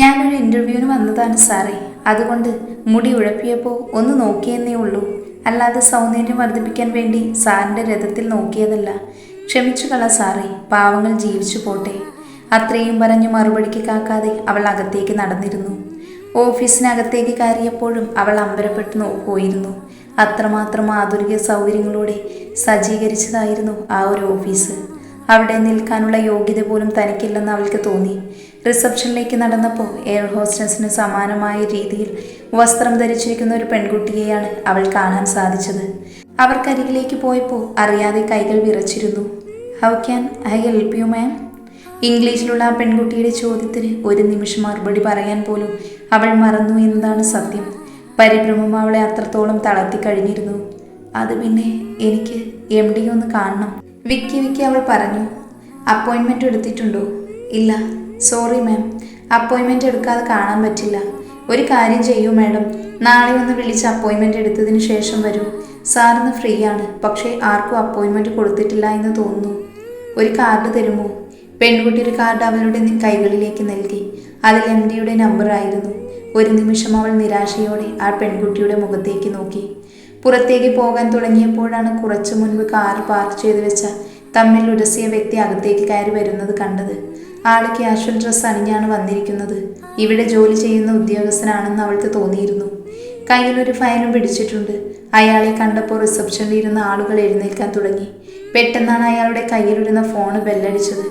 ഞാനൊരു ഇൻ്റർവ്യൂവിന് വന്നതാണ് സാറേ. അതുകൊണ്ട് മുടി ഉഴപ്പിയപ്പോൾ ഒന്ന് നോക്കിയെന്നേ ഉള്ളൂ. അല്ലാതെ സൗന്ദര്യം വർദ്ധിപ്പിക്കാൻ വേണ്ടി സാറിൻ്റെ രഥത്തിൽ നോക്കിയതല്ല. ക്ഷമിച്ചു കള സാറേ, പാവങ്ങൾ ജീവിച്ചു പോട്ടെ. അത്രയും പറഞ്ഞ് മറുപടിക്ക് കാക്കാതെ അവൾ അകത്തേക്ക് നടന്നിരുന്നു. ഓഫീസിനകത്തേക്ക് കയറിയപ്പോഴും അവൾ അമ്പരപ്പെട്ട് പോയിരുന്നു. അത്രമാത്രം ആധുനിക സൗകര്യങ്ങളോടെ സജ്ജീകരിച്ചതായിരുന്നു ആ ഒരു ഓഫീസ്. അവിടെ നിൽക്കാനുള്ള യോഗ്യത പോലും തനിക്കില്ലെന്ന് അവൾക്ക് തോന്നി. റിസപ്ഷനിലേക്ക് നടന്നപ്പോൾ എയർ ഹോസ്റ്റസിന് സമാനമായ രീതിയിൽ വസ്ത്രം ധരിച്ചിരിക്കുന്ന ഒരു പെൺകുട്ടിയെയാണ് അവൾ കാണാൻ സാധിച്ചത്. അവർക്കരികിലേക്ക് പോയപ്പോൾ അറിയാതെ കൈകൾ വിറച്ചിരുന്നു. How can I help you ma'am? ഇംഗ്ലീഷിലുള്ള ആ പെൺകുട്ടിയുടെ ചോദ്യത്തിന് ഒരു നിമിഷം മറുപടി പറയാൻ പോലും അവൾ മറന്നു എന്നതാണ് സത്യം. പരിഭ്രമം അവളെ അത്രത്തോളം തളർത്തിക്കഴിഞ്ഞിരുന്നു. അത് പിന്നെ എനിക്ക് MD ഒന്ന് കാണണം. വിക്കി അവൾ പറഞ്ഞു. അപ്പോയിൻമെൻറ്റ് എടുത്തിട്ടുണ്ടോ? ഇല്ല, സോറി മാം, അപ്പോയിൻമെൻറ്റ് എടുക്കാതെ കാണാൻ പറ്റില്ല. ഒരു കാര്യം ചെയ്യൂ മാഡം, നാളെ ഒന്ന് വിളിച്ച് അപ്പോയിൻമെൻറ്റ് എടുത്തതിന് ശേഷം വരൂ. സാറിന് ഫ്രീ ആണ്, പക്ഷേ ആർക്കും അപ്പോയിൻമെൻറ്റ് കൊടുത്തിട്ടില്ല എന്ന് തോന്നുന്നു. ഒരു കാർഡ് തരുമോ? പെൺകുട്ടി ഒരു കാർഡ് അവളുടെ കൈകളിലേക്ക് നൽകി. അതിൽ MDയുടെ നമ്പറായിരുന്നു. ഒരു നിമിഷം അവൾ നിരാശയോടെ ആ പെൺകുട്ടിയുടെ മുഖത്തേക്ക് നോക്കി. പുറത്തേക്ക് പോകാൻ തുടങ്ങിയപ്പോഴാണ് കുറച്ചു മുൻപ് കാർ പാർക്ക് ചെയ്തു വെച്ച തമ്മിൽ ഉരസിയ വ്യക്തി അകത്തേക്ക് കയറി വരുന്നത് കണ്ടത്. ആള് കാഷ്വൽ ഡ്രസ്സ് അണിഞ്ഞാണ് വന്നിരിക്കുന്നത്. ഇവിടെ ജോലി ചെയ്യുന്ന ഉദ്യോഗസ്ഥനാണെന്ന് അവൾക്ക് തോന്നിയിരുന്നു. കയ്യിലൊരു ഫയലും പിടിച്ചിട്ടുണ്ട്. അയാളെ കണ്ടപ്പോൾ റിസപ്ഷനിൽ ഇരുന്ന ആളുകൾ എഴുന്നേൽക്കാൻ തുടങ്ങി. പെട്ടെന്നാണ് അയാളുടെ കയ്യിലിരുന്ന ഫോണ് ബെല്ലടിച്ചത്.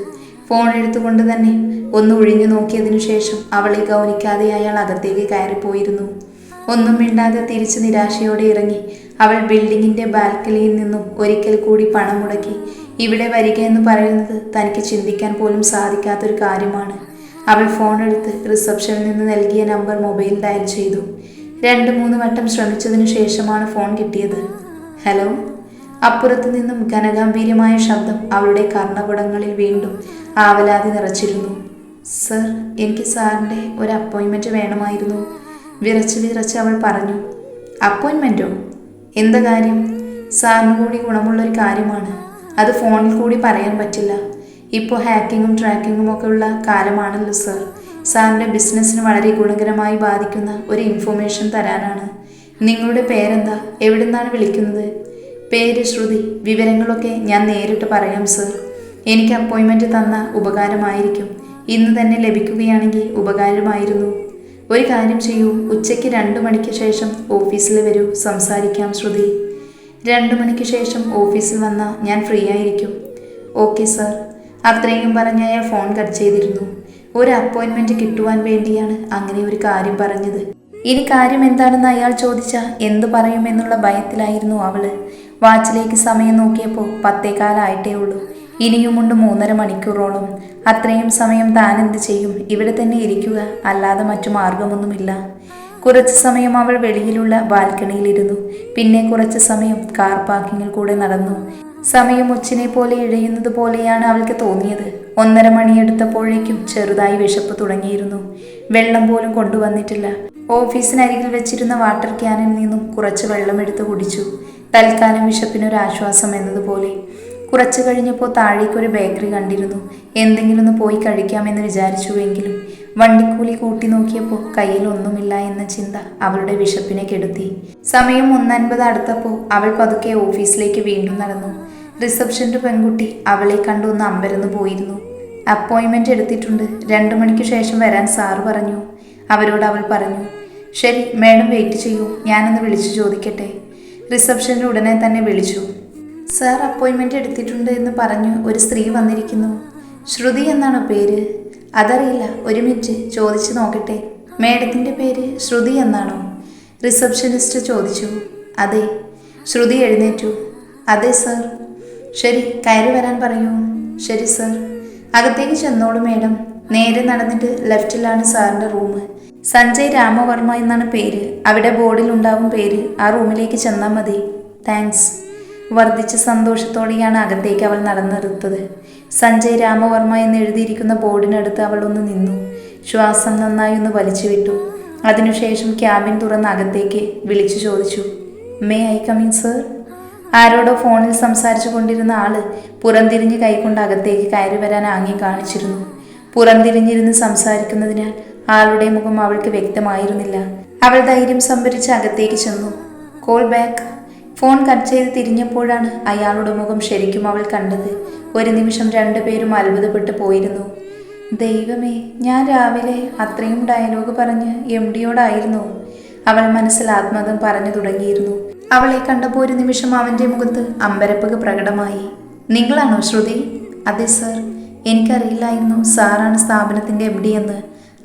ഫോൺ എടുത്തുകൊണ്ട് തന്നെ ഒന്ന് ഒഴിഞ്ഞു നോക്കിയതിനു ശേഷം അവളെ ഗൗനിക്കാതെ അയാൾ അകത്തേക്ക് കയറിപ്പോയിരുന്നു. ഒന്നും മിണ്ടാതെ തിരിച്ച് നിരാശയോടെ ഇറങ്ങി അവൾ ബിൽഡിങ്ങിൻ്റെ ബാൽക്കണിയിൽ നിന്നും ഒരിക്കൽ കൂടി പണം മുടക്കി ഇവിടെ വരിക എന്ന് പറയുന്നത് തനിക്ക് ചിന്തിക്കാൻ പോലും സാധിക്കാത്തൊരു കാര്യമാണ്. അവൾ ഫോൺ എടുത്ത് റിസപ്ഷനിൽ നിന്ന് നൽകിയ നമ്പർ മൊബൈൽ ഡയൽ ചെയ്തു. 2-3 വട്ടം ശ്രമിച്ചതിനു ശേഷമാണ് ഫോൺ കിട്ടിയത്. ഹലോ. അപ്പുറത്തു നിന്നും ഘനഗംഭീരമായ ശബ്ദം അവളുടെ കർണപുടങ്ങളിൽ വീണ്ടും ആവലാതി നിറച്ചിരുന്നു. സർ, എനിക്ക് സാറിൻ്റെ ഒരു അപ്പോയിൻമെൻറ്റ് വേണമായിരുന്നു. വിറച്ച് അവൾ പറഞ്ഞു. അപ്പോയിൻമെൻറ്റോ? എന്താ കാര്യം? സാറിന് കൂടി ഗുണമുള്ളൊരു കാര്യമാണ്. അത് ഫോണിൽ കൂടി പറയാൻ പറ്റില്ല. ഇപ്പോൾ ഹാക്കിങ്ങും ട്രാക്കിങ്ങും ഒക്കെ ഉള്ള കാലമാണല്ലോ സർ. സാറിൻ്റെ ബിസിനസ്സിന് വളരെ ഗുണകരമായി ബാധിക്കുന്ന ഒരു ഇൻഫോർമേഷൻ തരാനാണ്. നിങ്ങളുടെ പേരെന്താ? എവിടെ നിന്നാണ് വിളിക്കുന്നത്? പേര് ശ്രുതി. വിവരങ്ങളൊക്കെ ഞാൻ നേരിട്ട് പറയാം സർ. എനിക്ക് അപ്പോയിൻമെൻറ്റ് തന്ന ഉപകാരമായിരിക്കും. ഇന്ന് തന്നെ ലഭിക്കുകയാണെങ്കിൽ ഉപകാരമായിരുന്നു. ഒരു കാര്യം ചെയ്യൂ, ഉച്ചയ്ക്ക് 2 മണിക്ക് ശേഷം ഓഫീസിൽ വരൂ, സംസാരിക്കാം ശ്രുതി. 2 മണിക്ക് ശേഷം ഓഫീസിൽ വന്നാൽ ഞാൻ ഫ്രീ ആയിരിക്കും. Okay sir. അത്രയും പറഞ്ഞ് അയാൾ ഫോൺ കട്ട് ചെയ്തിരുന്നു. ഒരു അപ്പോയിൻമെൻറ്റ് കിട്ടുവാൻ വേണ്ടിയാണ് അങ്ങനെ ഒരു കാര്യം പറഞ്ഞത്. ഇനി കാര്യം എന്താണെന്ന് അയാൾ ചോദിച്ചാൽ എന്തു പറയുമെന്നുള്ള ഭയത്തിലായിരുന്നു അവൾ. വാച്ചിലേക്ക് സമയം നോക്കിയപ്പോൾ 10:15 ഉള്ളൂ. ഇനിയുമുണ്ട് 3.5 മണിക്കൂറോളം. അത്രയും സമയം താൻ എന്ത് ചെയ്യും? ഇവിടെ തന്നെ ഇരിക്കുക, അല്ലാതെ മറ്റു മാർഗമൊന്നുമില്ല. കുറച്ച് സമയം അവൾ വെളിയിലുള്ള ബാൽക്കണിയിലിരുന്നു. പിന്നെ കുറച്ച് സമയം കാർ പാർക്കിങ്ങിൽ കൂടെ നടന്നു. സമയം ഉച്ചിനെ പോലെ ഇഴയുന്നത് പോലെയാണ് അവൾക്ക് തോന്നിയത്. 1:30 മണിയെടുത്തപ്പോഴേക്കും ചെറുതായി വിശപ്പ് തുടങ്ങിയിരുന്നു. വെള്ളം പോലും കൊണ്ടുവന്നിട്ടില്ല. ഓഫീസിനരികിൽ വെച്ചിരുന്ന വാട്ടർ ക്യാനിൽ നിന്നും കുറച്ച് വെള്ളം എടുത്ത് കുടിച്ചു. തൽക്കാലം വിശപ്പിനൊരാശ്വാസം എന്നതുപോലെ. കുറച്ചു കഴിഞ്ഞപ്പോൾ താഴേക്കൊരു ബേക്കറി കണ്ടിരുന്നു. എന്തെങ്കിലും ഒന്ന് പോയി കഴിക്കാമെന്ന് വിചാരിച്ചുവെങ്കിലും വണ്ടിക്കൂലി കൂട്ടി നോക്കിയപ്പോൾ കയ്യിൽ ഒന്നുമില്ല എന്ന ചിന്ത അവളുടെ വിശപ്പിനെ കെടുത്തി. സമയം 1:50 അടുത്തപ്പോൾ അവൾ പതുക്കെ ഓഫീസിലേക്ക് വീണ്ടും നടന്നു. റിസപ്ഷൻ്റെ പെൺകുട്ടി അവളെ കണ്ടൊന്ന് അമ്പരന്ന് പോയിരുന്നു. അപ്പോയിൻമെൻറ്റ് എടുത്തിട്ടുണ്ട്, 2 മണിക്ക് ശേഷം വരാൻ സാറ് പറഞ്ഞു. അവരോട് അവൾ പറഞ്ഞു. ശരി മാഡം, വെയിറ്റ് ചെയ്യൂ, ഞാനൊന്ന് വിളിച്ചു ചോദിക്കട്ടെ. റിസപ്ഷനിൽ ഉടനെ തന്നെ വിളിച്ചു. സാർ അപ്പോയിൻമെൻറ്റ് എടുത്തിട്ടുണ്ട് എന്ന് പറഞ്ഞു ഒരു സ്ത്രീ വന്നിരിക്കുന്നു. ശ്രുതി എന്നാണോ പേര്? അതറിയില്ല, ഒരു മിനിറ്റ് ചോദിച്ചു നോക്കട്ടെ. മേഡത്തിൻ്റെ പേര് ശ്രുതി എന്നാണോ? റിസപ്ഷനിസ്റ്റ് ചോദിച്ചു. അതെ. ശ്രുതി എഴുന്നേറ്റു. അതെ സർ. ശരി, കയറി വരാൻ പറയൂ. ശരി സർ. അകത്തേക്ക് ചെന്നോളൂ മേഡം. നേരെ നടന്നിട്ട് ലെഫ്റ്റിലാണ് സാറിൻ്റെ റൂം. സഞ്ജയ് രാമവർമ്മ എന്നാണ് പേര്. അവിടെ ബോർഡിൽ ഉണ്ടാവും പേര്. ആ റൂമിലേക്ക് ചെന്നാൽ മതി. താങ്ക്സ്. വർദ്ധിച്ച സന്തോഷത്തോടെയാണ് അകത്തേക്ക് അവൾ നടന്നെടുത്തത്. സഞ്ജയ് രാമവർമ്മ എന്ന് എഴുതിയിരിക്കുന്ന ബോർഡിനടുത്ത് അവൾ ഒന്ന് നിന്നു. ശ്വാസം നന്നായി ഒന്ന് വലിച്ചു വിട്ടു. അതിനുശേഷം ക്യാബിൻ തുറന്ന് അകത്തേക്ക് വിളിച്ചു ചോദിച്ചു. May I come in sir? ആരോടോ ഫോണിൽ സംസാരിച്ചു കൊണ്ടിരുന്ന ആള് പുറംതിരിഞ്ഞ് കൈകൊണ്ട് അകത്തേക്ക് കയറി വരാൻ ആംഗ്യം കാണിച്ചിരുന്നു. പുറംതിരിഞ്ഞിരുന്ന് സംസാരിക്കുന്നതിനാൽ ആളുടെ മുഖം അവൾക്ക് വ്യക്തമായിരുന്നില്ല. അവൾ ധൈര്യം സംഭരിച്ച് അകത്തേക്ക് ചെന്നു. Call back. ഫോൺ കട്ട് ചെയ്ത് തിരിഞ്ഞപ്പോഴാണ് അയാളുടെ മുഖം ശരിക്കും അവൾ കണ്ടത്. ഒരു നിമിഷം രണ്ടുപേരും അത്ഭുതപ്പെട്ടു പോയിരുന്നു. ദൈവമേ, ഞാൻ രാവിലെ അത്രയും ഡയലോഗ് പറഞ്ഞ് MD-യോടായിരുന്നു. അവൾ മനസ്സിൽ ആത്മഹത്യം പറഞ്ഞു തുടങ്ങിയിരുന്നു. അവളെ കണ്ടപ്പോൾ ഒരു നിമിഷം അവൻ്റെ മുഖത്ത് അമ്പരപ്പ് പ്രകടമായി. നിങ്ങളാണോ ശ്രുതി? അതെ സർ. എനിക്കറിയില്ലായിരുന്നു സാറാണ് സ്ഥാപനത്തിൻ്റെ MD എന്ന്.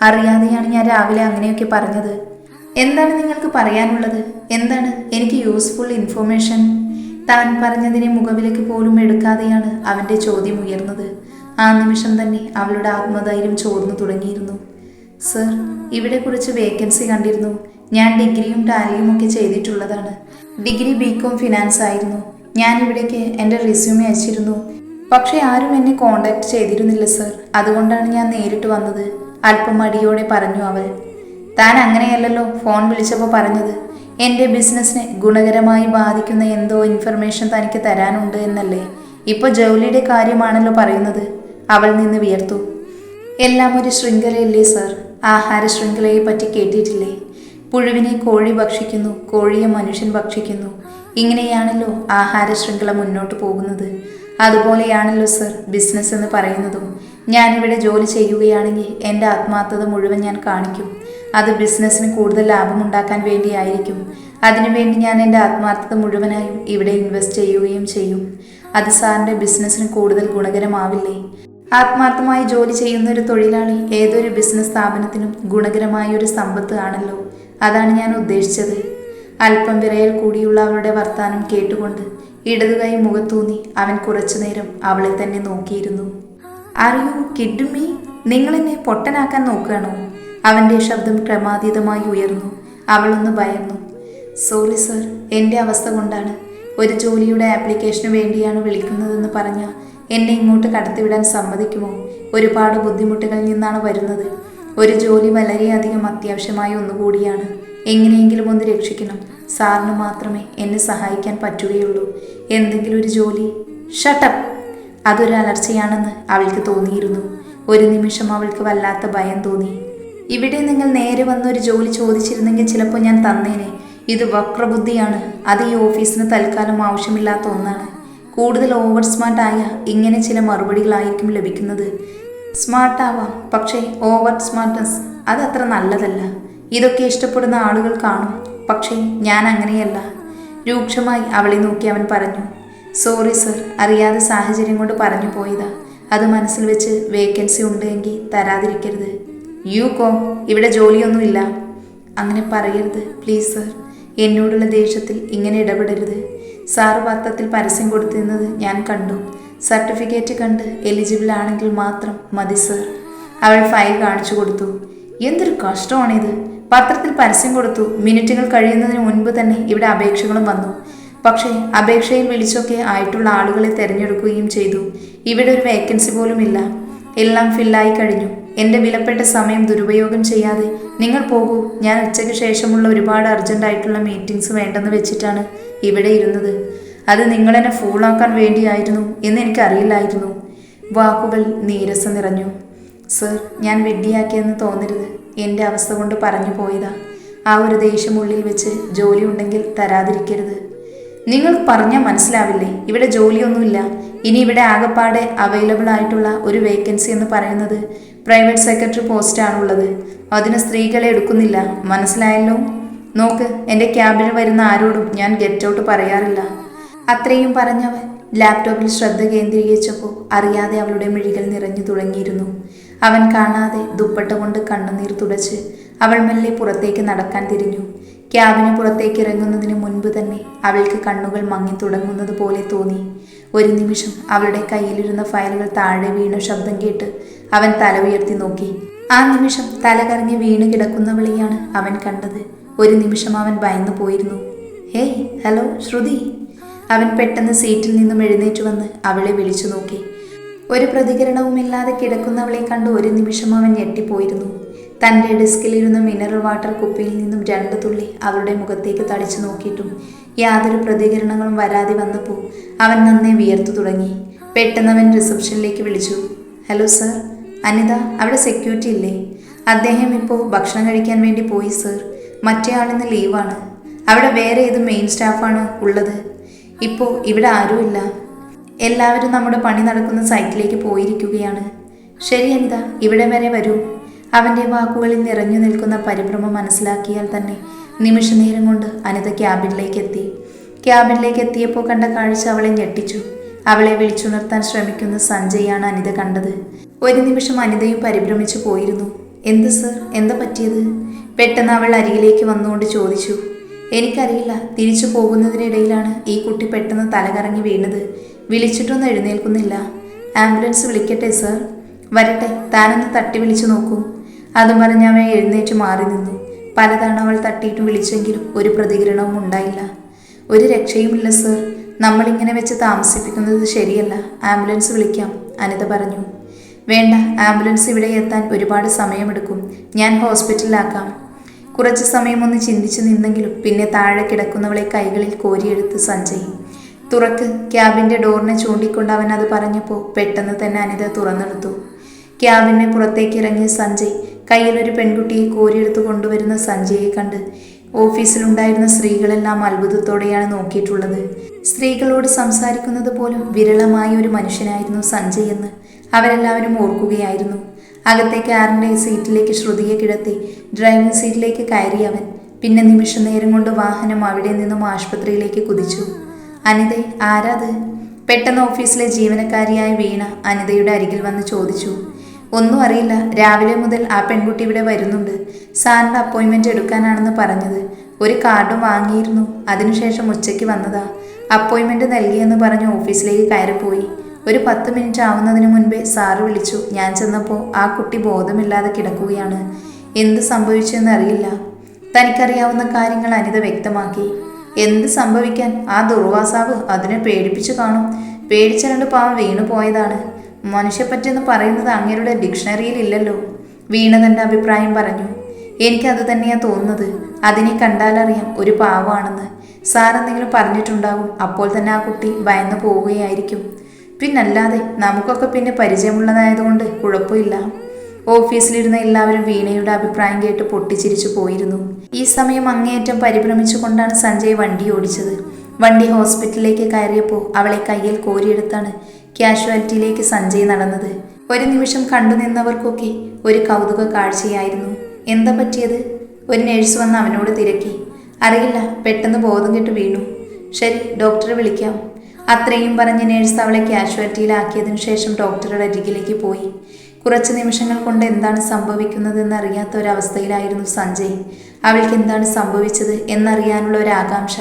അറിയാതെയാണ് ഞാൻ രാവിലെ അങ്ങനെയൊക്കെ പറഞ്ഞത്. എന്താണ് നിങ്ങൾക്ക് പറയാനുള്ളത്? എന്താണ് എനിക്ക് യൂസ്ഫുൾ ഇൻഫോർമേഷൻ? താൻ പറഞ്ഞതിനെ മുഖവിലേക്ക് പോലും എടുക്കാതെയാണ് അവൻ്റെ ചോദ്യം ഉയർന്നത്. ആ നിമിഷം തന്നെ അവളുടെ ആത്മധൈര്യം ചോർന്നു തുടങ്ങിയിരുന്നു. സർ, ഇവിടെ കുറച്ച് വേക്കൻസി കണ്ടിരുന്നു. ഞാൻ ഡിഗ്രിയും ടാലിയും ഒക്കെ ചെയ്തിട്ടുള്ളതാണ്. ഡിഗ്രി BCom ഫിനാൻസ് ആയിരുന്നു. ഞാൻ ഇവിടേക്ക് എൻ്റെ റെസ്യൂമെ അയച്ചിരുന്നു. പക്ഷേ ആരും എന്നെ കോണ്ടാക്ട് ചെയ്തിരുന്നില്ല സർ. അതുകൊണ്ടാണ് ഞാൻ നേരിട്ട് വന്നത്. അല്പം മടിയോടെ പറഞ്ഞു അവൾ. താൻ അങ്ങനെയല്ലല്ലോ ഫോൺ വിളിച്ചപ്പോൾ പറഞ്ഞത്. എൻ്റെ ബിസിനസ്സിനെ ഗുണകരമായി ബാധിക്കുന്ന എന്തോ ഇൻഫർമേഷൻ തനിക്ക് തരാനുണ്ട് എന്നല്ലേ? ഇപ്പോൾ ജോലിയുടെ കാര്യമാണല്ലോ പറയുന്നത്. അവൾ നിന്ന് വിയർത്തു. എല്ലാം ഒരു ശൃംഖലയല്ലേ സർ? ആഹാര ശൃംഖലയെ പറ്റി കേട്ടിട്ടില്ലേ? പുഴുവിനെ കോഴി ഭക്ഷിക്കുന്നു, കോഴിയെ മനുഷ്യൻ ഭക്ഷിക്കുന്നു. ഇങ്ങനെയാണല്ലോ ആഹാര ശൃംഖല മുന്നോട്ട് പോകുന്നത്. അതുപോലെയാണല്ലോ സർ ബിസിനസ് എന്ന് പറയുന്നതും. ഞാനിവിടെ ജോലി ചെയ്യുകയാണെങ്കിൽ എൻ്റെ ആത്മാർത്ഥത മുഴുവൻ ഞാൻ കാണിക്കും. അത് ബിസിനസ്സിന് കൂടുതൽ ലാഭമുണ്ടാക്കാൻ വേണ്ടിയായിരിക്കും. അതിനുവേണ്ടി ഞാൻ എൻ്റെ ആത്മാർത്ഥത മുഴുവനായും ഇവിടെ ഇൻവെസ്റ്റ് ചെയ്യുകയും ചെയ്യും. അത് സാറിൻ്റെ ബിസിനസ്സിന് കൂടുതൽ ഗുണകരമാവില്ലേ? ആത്മാർത്ഥമായി ജോലി ചെയ്യുന്ന ഒരു തൊഴിലാളി ഏതൊരു ബിസിനസ് സ്ഥാപനത്തിനും ഗുണകരമായ ഒരു സമ്പത്ത് ആണല്ലോ. അതാണ് ഞാൻ ഉദ്ദേശിച്ചത്. അല്പം വിറയൽ കൂടിയുള്ള അവളുടെ വർത്താനം കേട്ടുകൊണ്ട് ഇടതുകൈ മുഖത്തൂന്നി അവൻ കുറച്ചുനേരം അവളെ തന്നെ നോക്കിയിരുന്നു. Are you kidding me? നിങ്ങളെന്നെ പൊട്ടനാക്കാൻ നോക്കുകയാണോ? അവൻ്റെ ശബ്ദം ക്രമാതീതമായി ഉയർന്നു. അവളൊന്ന് ഭയന്നു. സോറി സർ, എൻ്റെ അവസ്ഥ കൊണ്ടാണ്. ഒരു ജോലിയുടെ ആപ്ലിക്കേഷന് വേണ്ടിയാണ് വിളിക്കുന്നതെന്ന് പറഞ്ഞാൽ എന്നെ ഇങ്ങോട്ട് കടത്തിവിടാൻ സമ്മതിക്കുമോ? ഒരുപാട് ബുദ്ധിമുട്ടുകളിൽ നിന്നാണ് വരുന്നത്. ഒരു ജോലി വളരെയധികം അത്യാവശ്യമായ ഒന്നുകൂടിയാണ്. എങ്ങനെയെങ്കിലും ഒന്ന് രക്ഷിക്കണം. സാറിന് മാത്രമേ എന്നെ സഹായിക്കാൻ പറ്റുകയുള്ളൂ. എന്തെങ്കിലും ഒരു ജോലി. ഷട്ടപ്പ്! അതൊരു അലർച്ചയാണെന്ന് അവൾക്ക് തോന്നിയിരുന്നു. ഒരു നിമിഷം അവൾക്ക് വല്ലാത്ത ഭയം തോന്നി. ഇവിടെ നിങ്ങൾ നേരെ വന്നൊരു ജോലി ചോദിച്ചിരുന്നെങ്കിൽ ചിലപ്പോൾ ഞാൻ തന്നേനെ. ഇത് വക്രബുദ്ധിയാണ്. അത് ഈ ഓഫീസിന് തൽക്കാലം ആവശ്യമില്ലാത്ത ഒന്നാണ്. കൂടുതൽ ഓവർ സ്മാർട്ടായ ഇങ്ങനെ ചില മറുപടികളായിരിക്കും ലഭിക്കുന്നത്. സ്മാർട്ടാവാം, പക്ഷേ ഓവർ സ്മാർട്ട്നെസ് അതത്ര നല്ലതല്ല. ഇതൊക്കെ ഇഷ്ടപ്പെടുന്ന ആളുകൾ കാണും. പക്ഷേ ഞാൻ അങ്ങനെയല്ല. രൂക്ഷമായി അവളെ നോക്കി അവൻ പറഞ്ഞു. സോറി സർ, അറിയാതെ സാഹചര്യം കൊണ്ട് പറഞ്ഞു പോയതാ. അത് മനസ്സിൽ വെച്ച് വേക്കൻസി ഉണ്ട് എങ്കിൽ തരാതിരിക്കരുത്. യു കോ, ഇവിടെ ജോലിയൊന്നുമില്ല. അങ്ങനെ പറയരുത് പ്ലീസ് സർ. എന്നോടുള്ള ദേഷ്യത്തിൽ ഇങ്ങനെ ഇടപെടരുത്. സാറ് പത്രത്തിൽ പരസ്യം കൊടുത്തിരുന്നത് ഞാൻ കണ്ടു. സർട്ടിഫിക്കറ്റ് കണ്ട് എലിജിബിൾ ആണെങ്കിൽ മാത്രം മതി സർ. അവൾ ഫയൽ കാണിച്ചു കൊടുത്തു. എന്തൊരു കഷ്ടമാണിത്. പത്രത്തിൽ പരസ്യം കൊടുത്തു. മിനിറ്റുകൾ കഴിയുന്നതിന് മുൻപ് തന്നെ ഇവിടെ അപേക്ഷകളും വന്നു. പക്ഷേ അപേക്ഷയിൽ വിളിച്ചൊക്കെ ആയിട്ടുള്ള ആളുകളെ തിരഞ്ഞെടുക്കുകയും ചെയ്തു. ഇവിടെ ഒരു വേക്കൻസി പോലും ഇല്ല. എല്ലാം ഫില്ലായി കഴിഞ്ഞു. എൻ്റെ വിലപ്പെട്ട സമയം ദുരുപയോഗം ചെയ്യാതെ നിങ്ങൾ പോകൂ. ഞാൻ ഉച്ചയ്ക്ക് ശേഷമുള്ള ഒരുപാട് അർജൻറ്റായിട്ടുള്ള മീറ്റിംഗ്സ് വേണ്ടെന്ന് വെച്ചിട്ടാണ് ഇവിടെ ഇരുന്നത്. അത് നിങ്ങളെന്നെ ഫൂളാക്കാൻ വേണ്ടിയായിരുന്നു എന്ന് എനിക്കറിയില്ലായിരുന്നു. വാക്കുകൾ നീരസം നിറഞ്ഞു. സർ, ഞാൻ വിഡ്ഢിയാക്കിയെന്ന് തോന്നരുത്. എൻ്റെ അവസ്ഥ കൊണ്ട് പറഞ്ഞു പോയതാ. ആ ഒരു ദേഷ്യം ഉള്ളിൽ വെച്ച് ജോലി ഉണ്ടെങ്കിൽ തരാതിരിക്കരുത്. നിങ്ങൾക്ക് പറഞ്ഞാൽ മനസ്സിലാവില്ലേ? ഇവിടെ ജോലിയൊന്നുമില്ല. ഇനി ഇവിടെ ആകെപ്പാടെ അവൈലബിൾ ആയിട്ടുള്ള ഒരു വേക്കൻസി എന്ന് പറയുന്നത് പ്രൈവറ്റ് സെക്രട്ടറി പോസ്റ്റാണുള്ളത്. അതിന് സ്ത്രീകളെ എടുക്കുന്നില്ല. മനസ്സിലായല്ലോ? നോക്ക്, എൻ്റെ ക്യാബിന് വരുന്ന ആരോടും ഞാൻ ഗെറ്റ് ഔട്ട് പറയാറില്ല. അത്രയും പറഞ്ഞവൻ ലാപ്ടോപ്പിൽ ശ്രദ്ധ കേന്ദ്രീകരിച്ചപ്പോൾ അറിയാതെ അവളുടെ മിഴികൾ നിറഞ്ഞു തുടങ്ങിയിരുന്നു. അവൻ കാണാതെ ദുപ്പട്ട കൊണ്ട് കണ്ണുനീർ തുടച്ച് അവൾ മെല്ലെ പുറത്തേക്ക് നടക്കാൻ തിരിഞ്ഞു. ക്യാബിന് പുറത്തേക്ക് ഇറങ്ങുന്നതിന് മുൻപ് തന്നെ അവൾക്ക് കണ്ണുകൾ മങ്ങി തുടങ്ങുന്നത് പോലെ തോന്നി. ഒരു നിമിഷം അവളുടെ കയ്യിലിരുന്ന ഫയലുകൾ താഴെ വീണ ശബ്ദം കേട്ട് അവൻ തല ഉയർത്തി നോക്കി. ആ നിമിഷം തല കറങ്ങി വീണ് കിടക്കുന്നവളെയാണ് അവൻ കണ്ടത്. ഒരു നിമിഷം അവൻ ഭയന്നു പോയിരുന്നു. ഹേയ്, ഹലോ ശ്രുതി. അവൻ പെട്ടെന്ന് സീറ്റിൽ നിന്നും എഴുന്നേറ്റ് വന്ന് അവളെ വിളിച്ചു നോക്കി. ഒരു പ്രതികരണവുമില്ലാതെ കിടക്കുന്നവളെ കണ്ട് ഒരു നിമിഷം അവൻ ഞെട്ടിപ്പോയിരുന്നു. തൻ്റെ ഡെസ്കിലിരുന്ന മിനറൽ വാട്ടർ കുപ്പിയിൽ നിന്നും 2 തുള്ളി അവളുടെ മുഖത്തേക്ക് തളിച്ചു നോക്കിയിട്ടും യാതൊരു പ്രതികരണങ്ങളും വരാതെ വന്നപ്പോൾ അവൻ നന്നേ വിയർത്തു തുടങ്ങി. പെട്ടെന്ന് അവൻ റിസപ്ഷനിലേക്ക് വിളിച്ചു. ഹലോ സർ, അനിത അവിടെ സെക്യൂരിറ്റി ഇല്ലേ? അദ്ദേഹം ഇപ്പോൾ ഭക്ഷണം കഴിക്കാൻ വേണ്ടി പോയി സർ. മറ്റേ ആളിന്ന് ലീവാണ്. അവിടെ വേറെ ഏത് മെയിൻ സ്റ്റാഫാണ് ഉള്ളത്? ഇപ്പോൾ ഇവിടെ ആരുമില്ല. എല്ലാവരും നമ്മുടെ പണി നടക്കുന്ന സൈറ്റിലേക്ക് പോയിരിക്കുകയാണ്. ശരി അനിത, ഇവിടെ വരെ വരൂ. അവൻ്റെ വാക്കുകളിൽ നിറഞ്ഞു നിൽക്കുന്ന പരിഭ്രമം മനസ്സിലാക്കിയാൽ തന്നെ നിമിഷനേരം കൊണ്ട് അനിത ക്യാബിനിലേക്ക് എത്തി. ക്യാബിനിലേക്ക് എത്തിയപ്പോൾ കണ്ട കാഴ്ച അവളെ ഞെട്ടിച്ചു. അവളെ വിളിച്ചുണർത്താൻ ശ്രമിക്കുന്ന സഞ്ജയാണ് അനിത കണ്ടത്. ഒരു നിമിഷം അനിതയും പരിഭ്രമിച്ചു പോയിരുന്നു. എന്ത് സർ, എന്താ പറ്റിയത്? പെട്ടെന്ന് അവൾ അരികിലേക്ക് വന്നുകൊണ്ട് ചോദിച്ചു. എനിക്കറിയില്ല, തിരിച്ചു പോകുന്നതിനിടയിലാണ് ഈ കുട്ടി പെട്ടെന്ന് തലകറങ്ങി വീണത്. വിളിച്ചിട്ടൊന്നും എഴുന്നേൽക്കുന്നില്ല. ആംബുലൻസ് വിളിക്കട്ടെ സർ? വരട്ടെ, താനൊന്ന് തട്ടി വിളിച്ചു നോക്കൂ. അതും പറഞ്ഞ് അവൻ എഴുന്നേറ്റ് മാറി നിന്നു. പലതവണ അവൾ തട്ടിയിട്ട് വിളിച്ചെങ്കിലും ഒരു പ്രതികരണവും ഉണ്ടായില്ല. ഒരു രക്ഷയുമില്ല സർ, നമ്മളിങ്ങനെ വെച്ച് താമസിപ്പിക്കുന്നത് ശരിയല്ല. ആംബുലൻസ് വിളിക്കാം, അനിത പറഞ്ഞു. വേണ്ട, ആംബുലൻസ് ഇവിടെ എത്താൻ ഒരുപാട് സമയമെടുക്കും. ഞാൻ ഹോസ്പിറ്റലിലാക്കാം. കുറച്ച് സമയം ഒന്ന് ചിന്തിച്ചു നിന്നെങ്കിലും പിന്നെ താഴെ കിടക്കുന്നവളെ കൈകളിൽ കോരിയെടുത്ത് സഞ്ജയ്. തുറക്ക്. ക്യാബിൻ്റെ ഡോറിനെ ചൂണ്ടിക്കൊണ്ട് അവൻ അത് പറഞ്ഞപ്പോൾ പെട്ടെന്ന് തന്നെ അനിത തുറന്നെടുത്തു. ക്യാബിനെ പുറത്തേക്ക് ഇറങ്ങിയ സഞ്ജയ് കയ്യിലൊരു പെൺകുട്ടിയെ കോരിയെടുത്ത് കൊണ്ടുവരുന്ന സഞ്ജയെ കണ്ട് ഓഫീസിലുണ്ടായിരുന്ന സ്ത്രീകളെല്ലാം അത്ഭുതത്തോടെയാണ് നോക്കിയിട്ടുള്ളത്. സ്ത്രീകളോട് സംസാരിക്കുന്നത് പോലും വിരളമായ ഒരു മനുഷ്യനായിരുന്നു സഞ്ജയ് എന്ന് അവരെല്ലാവരും ഓർക്കുകയായിരുന്നു. അകത്തെ കാറിൻ്റെ സീറ്റിലേക്ക് ശ്രുതിയെ കിടത്തി ഡ്രൈവിംഗ് സീറ്റിലേക്ക് കയറി അവൻ. പിന്നെ നിമിഷ നേരം കൊണ്ട് വാഹനം അവിടെ നിന്നും ആശുപത്രിയിലേക്ക് കുതിച്ചു. അനിതേ, ആരാത്? പെട്ടെന്ന് ഓഫീസിലെ ജീവനക്കാരിയായ വീണ അനിതയുടെ അരികിൽ വന്ന് ചോദിച്ചു. ഒന്നും അറിയില്ല, രാവിലെ മുതൽ ആ പെൺകുട്ടി ഇവിടെ വരുന്നുണ്ട്. സാറിൻ്റെ അപ്പോയിൻമെൻറ്റ് എടുക്കാനാണെന്ന് പറഞ്ഞത്. ഒരു കാർഡും വാങ്ങിയിരുന്നു. അതിനുശേഷം ഉച്ചയ്ക്ക് വന്നതാ. അപ്പോയിൻമെൻറ്റ് നൽകിയെന്ന് പറഞ്ഞ് ഓഫീസിലേക്ക് കയറിപ്പോയി. ഒരു 10 മിനിറ്റ് ആവുന്നതിന് മുൻപേ സാറ് വിളിച്ചു. ഞാൻ ചെന്നപ്പോൾ ആ കുട്ടി ബോധമില്ലാതെ കിടക്കുകയാണ്. എന്ത് സംഭവിച്ചെന്ന് അറിയില്ല. തനിക്കറിയാവുന്ന കാര്യങ്ങൾ അനിത വ്യക്തമാക്കി. എന്ത് സംഭവിക്കാൻ? ആ ദുർവാസാവ് അതിനെ പേടിപ്പിച്ചു കാണും. പേടിച്ചരണ്ട് പാവം വീണു പോയതാണ്. മനുഷ്യപ്പറ്റെന്ന് പറയുന്നത് അങ്ങേരുടെ ഡിക്ഷണറിയിൽ ഇല്ലല്ലോ. വീണ തൻ്റെ അഭിപ്രായം പറഞ്ഞു. എനിക്കത് തന്നെയാണ് തോന്നുന്നത്. അതിനെ കണ്ടാലറിയാം ഒരു പാവമാണെന്ന്. സാർ എന്തെങ്കിലും പറഞ്ഞിട്ടുണ്ടാകും. അപ്പോൾ തന്നെ ആ കുട്ടി ഭയന്ന് പോവുകയായിരിക്കും. പിന്നല്ലാതെ നമുക്കൊക്കെ പിന്നെ പരിചയമുള്ളതായതുകൊണ്ട് കുഴപ്പമില്ല. ഓഫീസിലിരുന്ന എല്ലാവരും വീണയുടെ അഭിപ്രായം കേട്ട് പൊട്ടിച്ചിരിച്ചു പോയിരുന്നു. ഈ സമയം അങ്ങേയറ്റം പരിഭ്രമിച്ചുകൊണ്ടാണ് സഞ്ജയ് വണ്ടി ഓടിച്ചത്. വണ്ടി ഹോസ്പിറ്റലിലേക്ക് കയറിയപ്പോൾ അവളെ കയ്യിൽ കോരിയെടുത്താണ് കാഷ്വാലിറ്റിയിലേക്ക് സഞ്ജയ് നടന്നത്. ഒരു നിമിഷം കണ്ടു നിന്നവർക്കൊക്കെ ഒരു കൗതുക കാഴ്ചയായിരുന്നു. എന്താ പറ്റിയത്? ഒരു നേഴ്സ് വന്ന് അവനോട് തിരക്കി. അറിയില്ല, പെട്ടെന്ന് ബോധം കെട്ട് വീണു. ശരി, ഡോക്ടറെ വിളിക്കാം. അത്രയും പറഞ്ഞ് നേഴ്സ് അവളെ കാഷ്വാലിറ്റിയിലാക്കിയതിനു ശേഷം ഡോക്ടറുടെ അരികിലേക്ക് പോയി. കുറച്ച് നിമിഷങ്ങൾ കൊണ്ട് എന്താണ് സംഭവിക്കുന്നതെന്ന് അറിയാത്ത ഒരവസ്ഥയിലായിരുന്നു സഞ്ജയ്. അവൾക്ക് എന്താണ് സംഭവിച്ചത് എന്നറിയാനുള്ള ഒരു ആകാംക്ഷ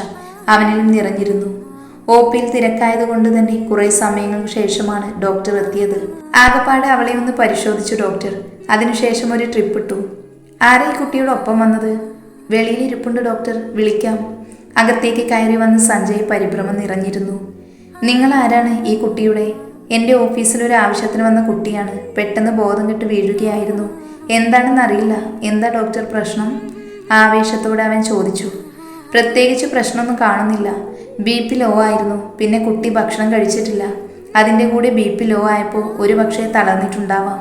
അവനിലും നിറഞ്ഞിരുന്നു. OPയിൽ തിരക്കായതുകൊണ്ട് തന്നെ കുറേ സമയങ്ങൾക്ക് ശേഷമാണ് ഡോക്ടർ എത്തിയത്. ആകപ്പാടെ അവളെ ഒന്ന് പരിശോധിച്ചു ഡോക്ടർ. അതിനുശേഷം ഒരു ട്രിപ്പ് ഇട്ടു. ആരാ ഈ കുട്ടിയുടെ ഒപ്പം വന്നത്? വെളിയിലിരിപ്പുണ്ട് ഡോക്ടർ, വിളിക്കാം. അകത്തേക്ക് കയറി വന്ന് സഞ്ജയ് പരിഭ്രമം നിറഞ്ഞിരുന്നു. നിങ്ങൾ ആരാണ് ഈ കുട്ടിയുടെ? എൻ്റെ ഓഫീസിലൊരു ആവശ്യത്തിന് വന്ന കുട്ടിയാണ്. പെട്ടെന്ന് ബോധം കെട്ട് വീഴുകയായിരുന്നു. എന്താണെന്നറിയില്ല. എന്താ ഡോക്ടർ പ്രശ്നം? ആവേശത്തോടെ അവൻ ചോദിച്ചു. പ്രത്യേകിച്ച് പ്രശ്നമൊന്നും കാണുന്നില്ല. BP ലോ ആയിരുന്നു. പിന്നെ കുട്ടി ഭക്ഷണം കഴിച്ചിട്ടില്ല. അതിൻ്റെ കൂടെ BP ലോ ആയപ്പോൾ ഒരു പക്ഷേ തളർന്നിട്ടുണ്ടാവാം.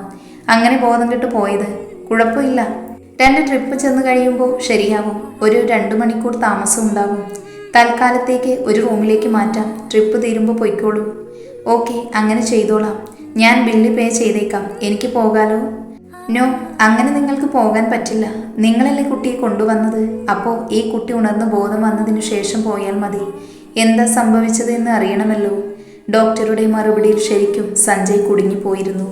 അങ്ങനെ ബോധം കെട്ട് പോയത്. കുഴപ്പമില്ല, 2 ട്രിപ്പ് ചെന്ന് കഴിയുമ്പോൾ ശരിയാവും. ഒരു 2 മണിക്കൂർ താമസം ഉണ്ടാകും. തൽക്കാലത്തേക്ക് ഒരു റൂമിലേക്ക് മാറ്റാം. ട്രിപ്പ് തീരുമ്പോൾ പൊയ്ക്കോളൂ. ഓക്കെ, അങ്ങനെ ചെയ്തോളാം. ഞാൻ ബില്ല് പേ ചെയ്തേക്കാം. എനിക്ക് പോകാലോ? നോ, അങ്ങനെ നിങ്ങൾക്ക് പോകാൻ പറ്റില്ല. നിങ്ങളല്ലേ കുട്ടിയെ കൊണ്ടുവന്നത്. അപ്പോൾ ഈ കുട്ടി ഉണർന്ന് ബോധം വന്നതിനു ശേഷം പോയാൽ മതി. എന്താ സംഭവിച്ചതെന്ന് അറിയണമല്ലോ. ഡോക്ടറുടെ മറുപടിയിൽ ശരിക്കും സഞ്ജയ് കുടുങ്ങിപ്പോയിരുന്നു.